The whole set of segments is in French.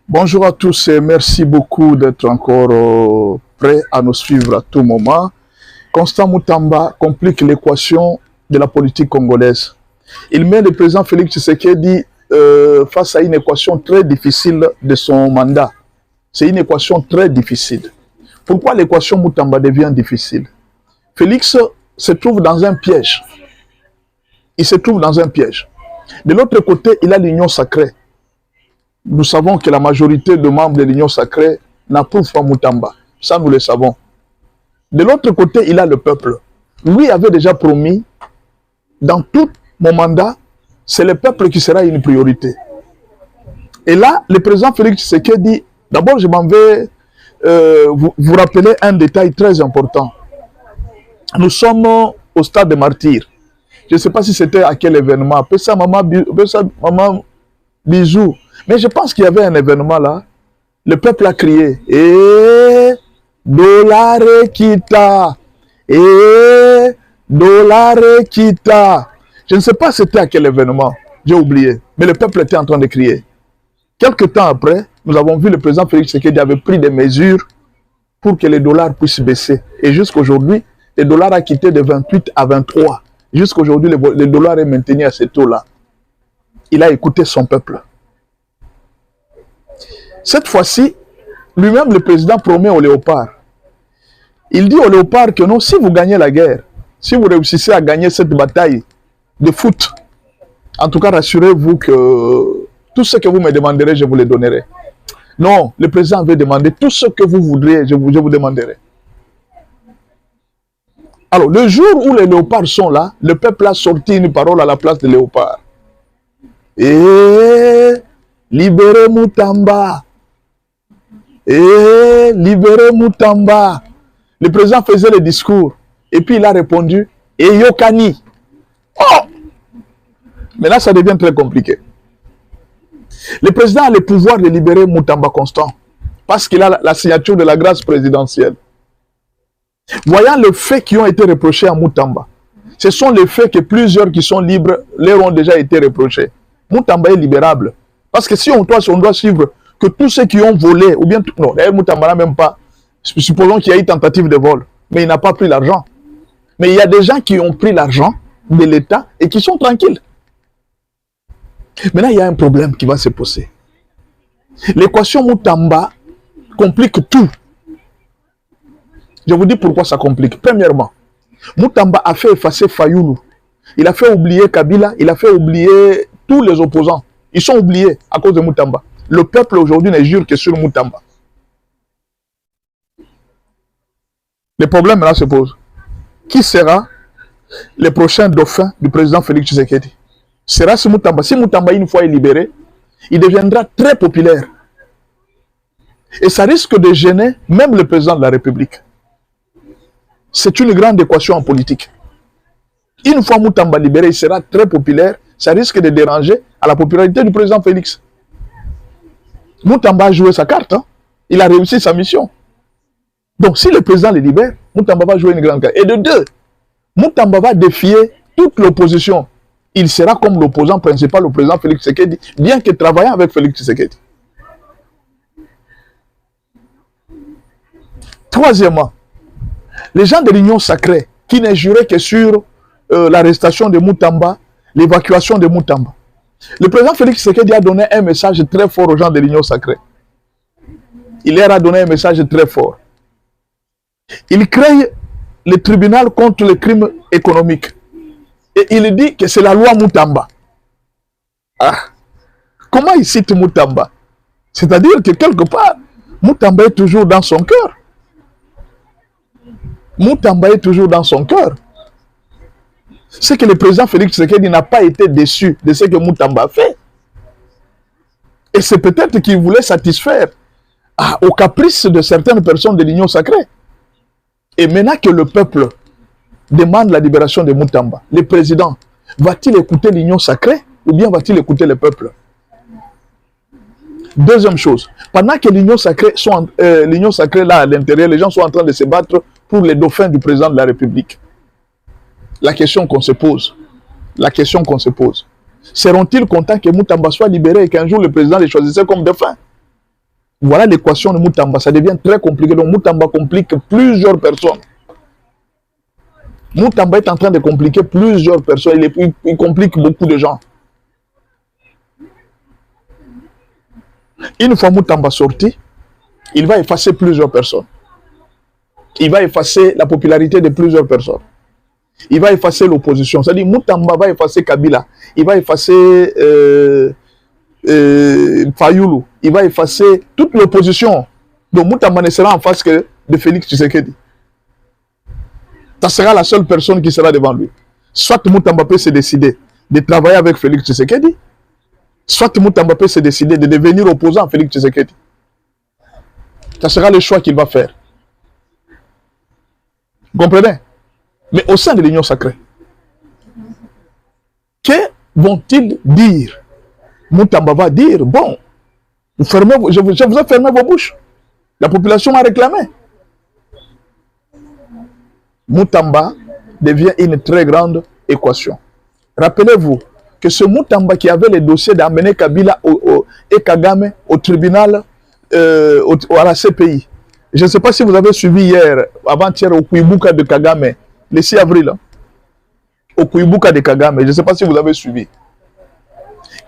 Bonjour à tous et merci beaucoup d'être encore prêts à nous suivre à tout moment. Constant Moutamba complique l'équation de la politique congolaise. Il met le président Félix Tshisekedi face à une équation très difficile de son mandat. C'est une équation très difficile. Pourquoi l'équation Moutamba devient difficile? Félix se trouve dans un piège. Il se trouve dans un piège. De l'autre côté, il a l'union sacrée. Nous savons que la majorité de membres de l'Union sacrée n'approuvent pas Moutamba. Ça, nous le savons. De l'autre côté, il a le peuple. Lui avait déjà promis, dans tout mon mandat, c'est le peuple qui sera une priorité. Et là, le président Félix Tshisekedi dit, d'abord, je m'en vais vous rappeler un détail très important. Nous sommes au stade de martyrs. Je ne sais pas si c'était à quel événement. Appelle ça maman bisous. Mais je pense qu'il y avait un événement là. Le peuple a crié. Et dollar kita. Et dollar kita. Je ne sais pas c'était à quel événement. J'ai oublié. Mais le peuple était en train de crier. Quelque temps après, nous avons vu le président Félix Tshisekedi avait pris des mesures pour que les dollars puissent baisser. Et jusqu'à aujourd'hui, le dollar a quitté de 28 à 23. Jusqu'à aujourd'hui, le dollar est maintenu à ce taux-là. Il a écouté son peuple. Cette fois-ci, lui-même, le président promet au léopard. Il dit au léopard que non, si vous gagnez la guerre, si vous réussissez à gagner cette bataille de foot, en tout cas, rassurez-vous que tout ce que vous me demanderez, je vous le donnerai. Non, le président avait demandé tout ce que vous voudriez, je vous demanderai. Alors, le jour où les léopards sont là, le peuple a sorti une parole à la place des léopards. Et libérez Moutamba. Et libérez Moutamba. Le président faisait le discours. Et puis il a répondu, et Yokani. Oh! Mais là, ça devient très compliqué. Le président a le pouvoir de libérer Moutamba Constant. Parce qu'il a la signature de la grâce présidentielle. Voyant les faits qui ont été reprochés à Moutamba, ce sont les faits que plusieurs qui sont libres leur ont déjà été reprochés. Moutamba est libérable. Parce que si on doit suivre que tous ceux qui ont volé, ou bien... Non, d'ailleurs, Moutamba n'a même pas... Supposons qu'il y a eu tentative de vol, mais il n'a pas pris l'argent. Mais il y a des gens qui ont pris l'argent de l'État et qui sont tranquilles. Maintenant, il y a un problème qui va se poser. L'équation Moutamba complique tout. Je vous dis pourquoi ça complique. Premièrement, Moutamba a fait effacer Fayoulou. Il a fait oublier Kabila, il a fait oublier tous les opposants. Ils sont oubliés à cause de Moutamba. Le peuple aujourd'hui ne jure que sur Moutamba. Le problème là se pose. Qui sera le prochain dauphin du président Félix Tshisekedi? Sera-ce Moutamba? Si Moutamba une fois est libéré, il deviendra très populaire. Et ça risque de gêner même le président de la République. C'est une grande équation en politique. Une fois Moutamba libéré, il sera très populaire. Ça risque de déranger à la popularité du président Félix. Moutamba a joué sa carte. Hein? Il a réussi sa mission. Donc, si le président le libère, Moutamba va jouer une grande carte. Et de deux, Moutamba va défier toute l'opposition. Il sera comme l'opposant principal au président Félix Tshisekedi, bien que travaillant avec Félix Tshisekedi. Troisièmement, les gens de l'Union sacrée, qui ne juraient que sur l'arrestation de Moutamba, l'évacuation de Moutamba. Le président Félix Tshisekedi a donné un message très fort aux gens de l'Union sacrée. Il leur a donné un message très fort. Il crée le tribunal contre les crimes économiques. Et il dit que c'est la loi Moutamba. Ah. Comment il cite Moutamba? C'est-à-dire que quelque part, Moutamba est toujours dans son cœur. Moutamba est toujours dans son cœur. C'est que le président Félix Tshisekedi n'a pas été déçu de ce que Moutamba a fait. Et c'est peut-être qu'il voulait satisfaire aux caprices de certaines personnes de l'Union sacrée. Et maintenant que le peuple demande la libération de Moutamba, le président va-t-il écouter l'Union sacrée ou bien va-t-il écouter le peuple? Deuxième chose, pendant que l'Union sacrée là à l'intérieur, les gens sont en train de se battre pour les dauphins du président de la République. La question qu'on se pose, seront-ils contents que Moutamba soit libéré et qu'un jour le président les choisissait comme dauphin? Voilà l'équation de Moutamba. Ça devient très compliqué. Donc Moutamba complique plusieurs personnes. Moutamba est en train de compliquer plusieurs personnes. Il complique beaucoup de gens. Une fois Moutamba sorti, il va effacer plusieurs personnes. Il va effacer la popularité de plusieurs personnes. Il va effacer l'opposition. C'est-à-dire Moutamba va effacer Kabila. Il va effacer Fayoulou. Il va effacer toute l'opposition. Donc Moutamba ne sera en face que de Félix Tshisekedi. Ça sera la seule personne qui sera devant lui. Soit Moutamba peut se décider de travailler avec Félix Tshisekedi, soit Moutamba peut se décider de devenir opposant à Félix Tshisekedi. Ça sera le choix qu'il va faire. Vous comprenez? Mais au sein de l'Union sacrée, que vont-ils dire? Moutamba va dire, bon, je vous ai fermé vos bouches. La population a réclamé. Moutamba devient une très grande équation. Rappelez-vous que ce Moutamba qui avait le dossier d'amener Kabila et Kagame au tribunal, à la CPI. Je ne sais pas si vous avez suivi hier, avant-hier, au Kouibouka de Kagame, le 6 avril, au Kouibouka de Kagame. Je ne sais pas si vous avez suivi.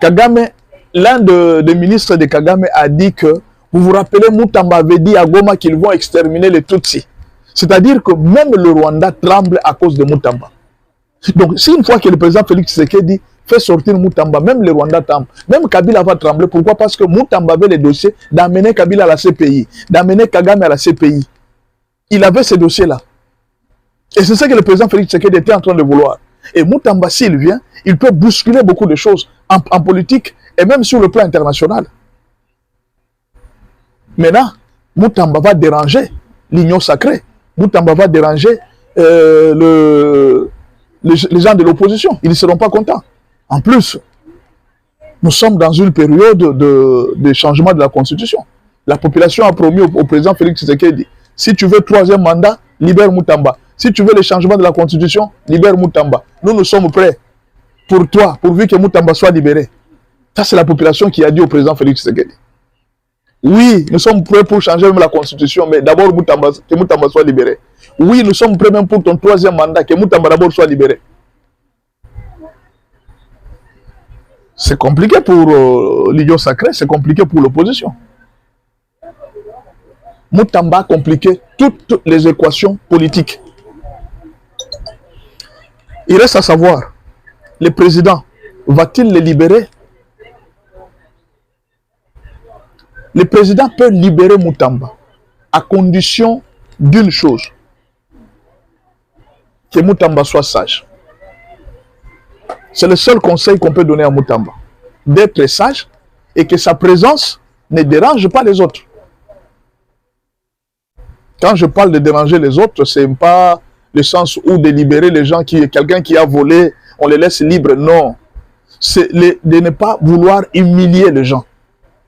Kagame, l'un des ministres de Kagame a dit que, vous vous rappelez, Moutamba avait dit à Goma qu'ils vont exterminer les Tutsis. C'est-à-dire que même le Rwanda tremble à cause de Moutamba. Donc, si une fois que le président Félix Tshisekedi fait sortir Moutamba, même le Rwanda tremble, même Kabila va trembler. Pourquoi? Parce que Moutamba avait les dossiers d'amener Kabila à la CPI, d'amener Kagame à la CPI. Il avait ces dossiers-là. Et c'est ça que le président Félix Tshisekedi était en train de vouloir. Et Moutamba, s'il vient, il peut bousculer beaucoup de choses en politique et même sur le plan international. Maintenant, Moutamba va déranger l'Union sacrée. Moutamba va déranger les gens de l'opposition. Ils ne seront pas contents. En plus, nous sommes dans une période de changement de la Constitution. La population a promis au président Félix Tshisekedi, si tu veux troisième mandat, libère Moutamba. Si tu veux le changement de la Constitution, libère Moutamba. Nous sommes prêts pour toi, pourvu que Moutamba soit libéré. Ça, c'est la population qui a dit au président Félix Tshisekedi. Oui, nous sommes prêts pour changer même la Constitution, mais d'abord que Moutamba soit libéré. Oui, nous sommes prêts même pour ton troisième mandat, que Moutamba d'abord soit libéré. C'est compliqué pour l'Union sacrée, c'est compliqué pour l'opposition. Moutamba a compliqué toutes les équations politiques. Il reste à savoir, le président va-t-il les libérer? Le président peut libérer Moutamba à condition d'une chose, que Moutamba soit sage. C'est le seul conseil qu'on peut donner à Moutamba, d'être sage et que sa présence ne dérange pas les autres. Quand je parle de déranger les autres, ce n'est pas le sens où de libérer les gens, quelqu'un qui a volé, on les laisse libres, non. C'est de ne pas vouloir humilier les gens.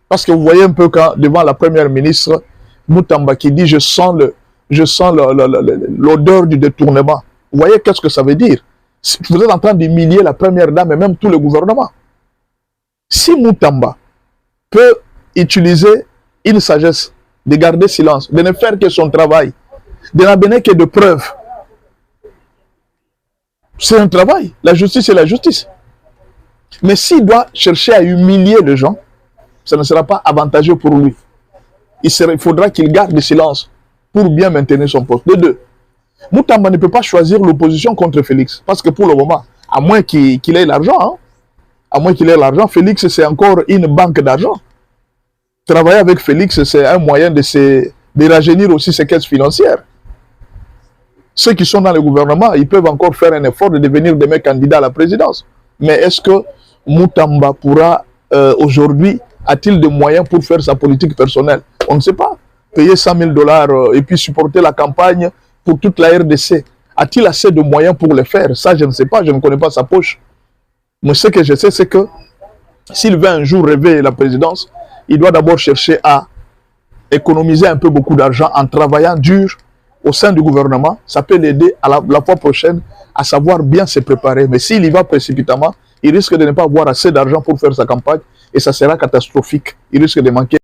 Parce que vous voyez un peu quand, devant la première ministre, Moutamba qui dit « je sens l'odeur du détournement ». Vous voyez qu'est-ce que ça veut dire? Vous êtes en train d'humilier la première dame et même tout le gouvernement. Si Moutamba peut utiliser une sagesse, de garder silence, de ne faire que son travail, de n'amener que de preuves, c'est un travail. La justice est la justice. Mais s'il doit chercher à humilier les gens, ça ne sera pas avantageux pour lui. Il faudra qu'il garde le silence pour bien maintenir son poste. De deux, Moutamba ne peut pas choisir l'opposition contre Félix. Parce que pour le moment, à moins qu'il ait l'argent, Félix, c'est encore une banque d'argent. Travailler avec Félix, c'est un moyen de rajeunir aussi ses caisses financières. Ceux qui sont dans le gouvernement, ils peuvent encore faire un effort de devenir demain candidats à la présidence. Mais est-ce que Moutamba pourra aujourd'hui, a-t-il des moyens pour faire sa politique personnelle? On ne sait pas. Payer 100 000 $ et puis supporter la campagne pour toute la RDC. A-t-il assez de moyens pour le faire? Ça, je ne sais pas, je ne connais pas sa poche. Mais ce que je sais, c'est que s'il veut un jour rêver la présidence, il doit d'abord chercher à économiser un peu beaucoup d'argent en travaillant dur au sein du gouvernement. Ça peut l'aider à la fois prochaine à savoir bien se préparer. Mais s'il y va précipitamment, il risque de ne pas avoir assez d'argent pour faire sa campagne et ça sera catastrophique. Il risque de manquer